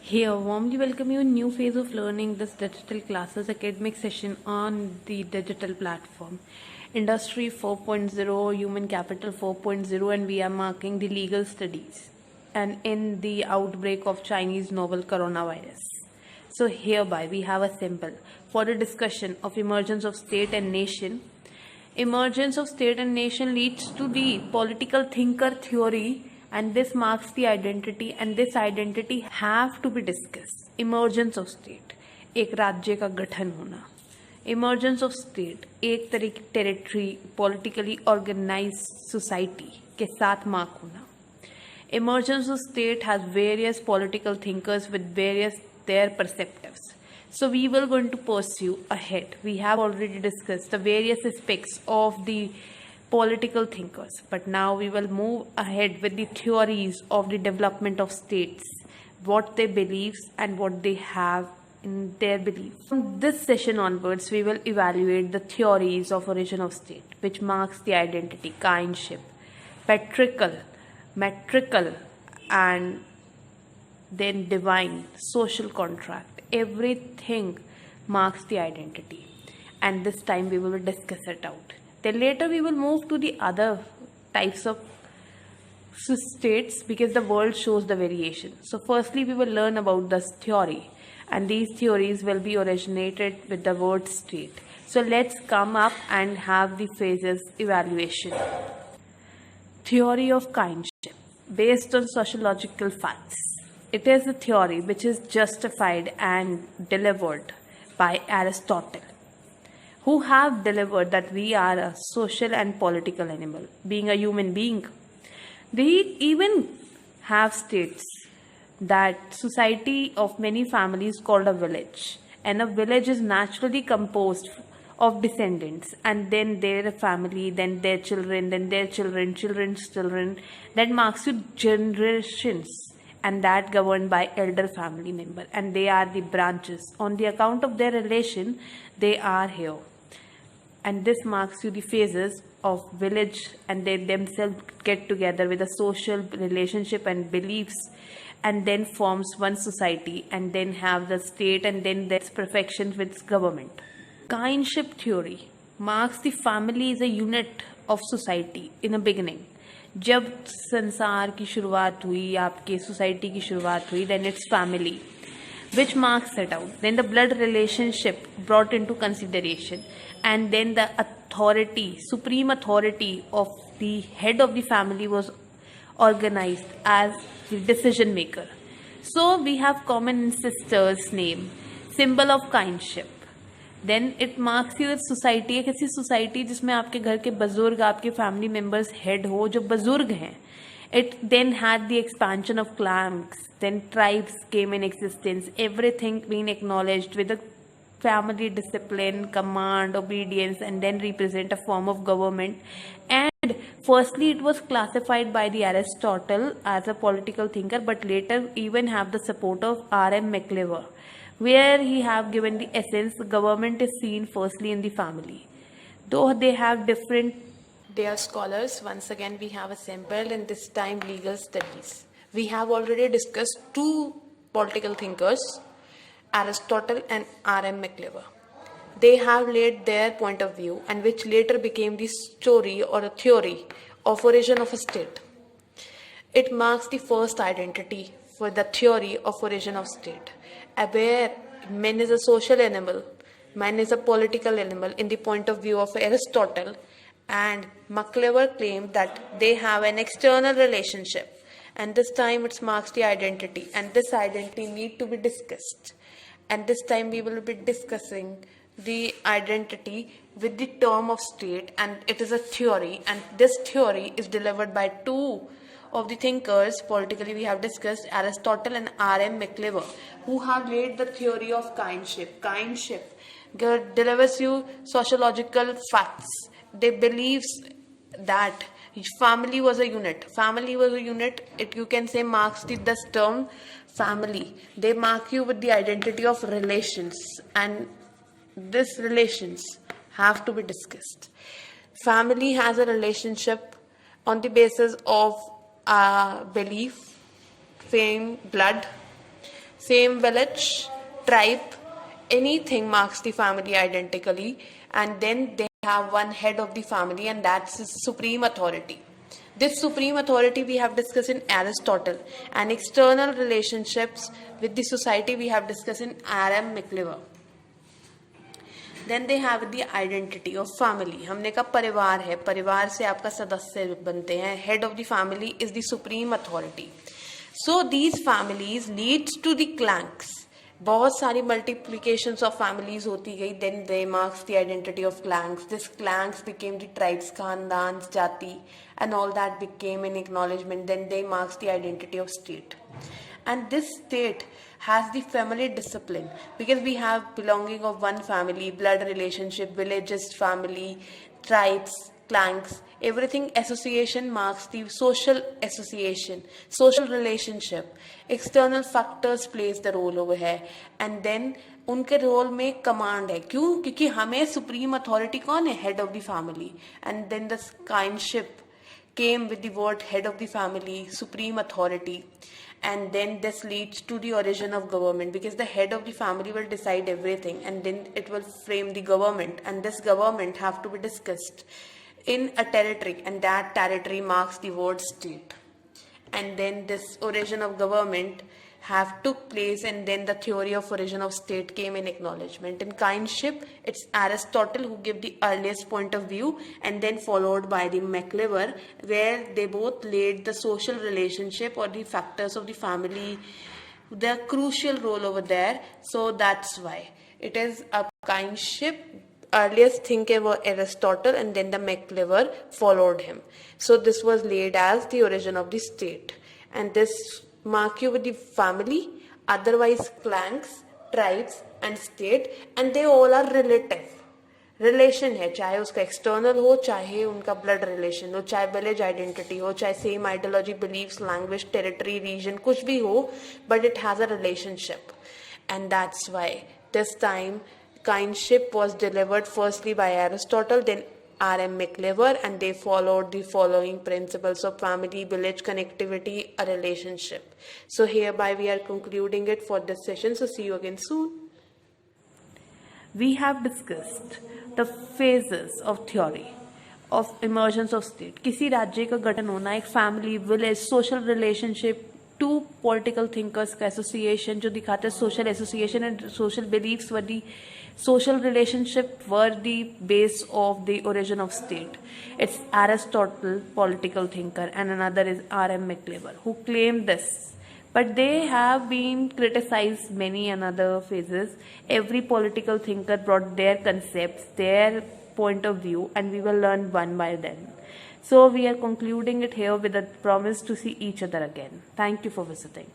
Here, warmly welcome you in new phase of learning this digital classes academic session on the digital platform. Industry 4.0, Human Capital 4.0, and we are marking the legal studies and in the outbreak of Chinese novel coronavirus. So hereby we have a symbol for the discussion of emergence of state and nation. Emergence of state and nation leads to the political thinker theory, and this marks the identity, and this identity have to be discussed. Emergence of state, एक राज्य का गठन होना. Emergence of state, एक territory politically organized society के साथ mark होना. Emergence of state has various political thinkers with various their perspectives. So we will going to pursue ahead. We have already discussed the various aspects of the political thinkers, but now we will move ahead with the theories of the development of states, what they believe and what they have in their beliefs. From this session onwards, we will evaluate the theories of origin of state, which marks the identity, kinship, patriarchal, matriarchal, and then divine, social contract. Everything marks the identity, and this time we will discuss it out. Then later we will move to the other types of states because the world shows the variation. So firstly we will learn about this theory, and these theories will be originated with the word state. So let's come up and have the phases evaluation. Theory of kinship based on sociological facts. It is a theory which is justified and delivered by Aristotle, who have delivered that we are a social and political animal, being a human being. They even have states that society of many families called a village, and a village is naturally composed of descendants, and then their family, then their children, then their children, children's children. That marks you generations, and that governed by elder family member, and they are the branches. On the account of their relation, they are here. And this marks you the phases of village, and they themselves get together with a social relationship and beliefs, and then forms one society, and then have the state, and then there's perfection with government. Kinship theory marks the family is a unit of society in a beginning. जब संसार की शुरुआत हुई, आपके society की शुरुआत हुई, then it's family, which marks it out. Then the blood relationship brought into consideration, and then the authority, supreme authority of the head of the family was organized as the decision maker. So we have common ancestors name, symbol of kinship. Then it marks you society, एक ऐसी society जिसमें आपके घर के बुजुर्ग, आपके family members head हो जो बुजुर्ग हैं. It then had the expansion of clans, then tribes came in existence, everything being acknowledged with a family discipline, command, obedience, and then represent a form of government. And firstly it was classified by the Aristotle as a political thinker, but later even have the support of R.M. McLever, where he have given the essence government is seen firstly in the family. Though they have different, they are scholars. Once again we have assembled in this time legal studies. We have already discussed two political thinkers, Aristotle and R.M. McLever. They have laid their point of view, and which later became the story or a theory of origin of a state. It marks the first identity for the theory of origin of state, where man is a social animal, man is a political animal in the point of view of Aristotle, and McLever claimed that they have an external relationship, and this time it marks the identity, and this identity need to be discussed. And this time we will be discussing the identity with the term of state, and it is a theory, and this theory is delivered by two of the thinkers politically we have discussed, Aristotle and R.M. McLever, who have laid the theory of kinship. Kinship delivers you sociological facts. They believe that family was a unit. Family was a unit. It you can say marks this term family. They mark you with the identity of relations, and these relations have to be discussed. Family has a relationship on the basis of belief, fame, blood. same village, tribe, anything marks the family identically, and then they have one head of the family, and that's his supreme authority. This supreme authority we have discussed in Aristotle, and external relationships with the society we have discussed in R.M. McLever. Then they have the identity of family. हमने कहा परिवार है, परिवार से आपका सदस्य बनते हैं. Head of the family is the supreme authority. So these families leads to the clans. बहुत सारी multiplications of families होती गई. Then they marks the identity of clans. This clans became the tribes, खानदान, जाति, and all that became an acknowledgement. Then they marks the identity of state. And this state has the family discipline, because we have belonging of one family, blood relationship, villages, family, tribes, clans, everything. Association marks the social association, social relationship. External factors plays the role over here, and then उनके role में command है. क्यों? क्योंकि हमें supreme authority कौन है? Head of the family. And then the kinship came with the word head of the family, supreme authority, and then this leads to the origin of government, because the head of the family will decide everything, and then it will frame the government, and this government have to be discussed in a territory, and that territory marks the word state. And then this origin of government have took place, and then the theory of origin of state came in acknowledgement. In kindship, it's Aristotle who gave the earliest point of view, and then followed by the McLever, where they both laid the social relationship or the factors of the family, the crucial role over there. So that's why it is a kindship. Earliest thinker were Aristotle, and then the McLever followed him. So this was laid as the origin of the state, and this mark you with the family, otherwise clans, tribes and state, and they all are relative. Relation है, चाहे उसका external हो, चाहे उनका blood relation हो, चाहे village identity हो, चाहे same ideology, believes, language, territory, region, कुछ भी हो, but it has a relationship. And that's why this time kindship was delivered firstly by Aristotle, then R.M. McLever, and they followed the following principles of family, village, connectivity, a relationship. So hereby we are concluding it for this session. So see you again soon. We have discussed the phases of theory of emergence of state. किसी राज्य का गठन होना, एक family, village, social relationship, two political thinkers का association जो दिखाते हैं social association, and social beliefs were the social relationship were the base of the origin of state. It's Aristotle, political thinker, and another is R.M. McLever who claimed this. But they have been criticized many another phases. Every political thinker brought their concepts, their point of view, and we will learn one by them. So we are concluding it here with a promise to see each other again. Thank you for visiting.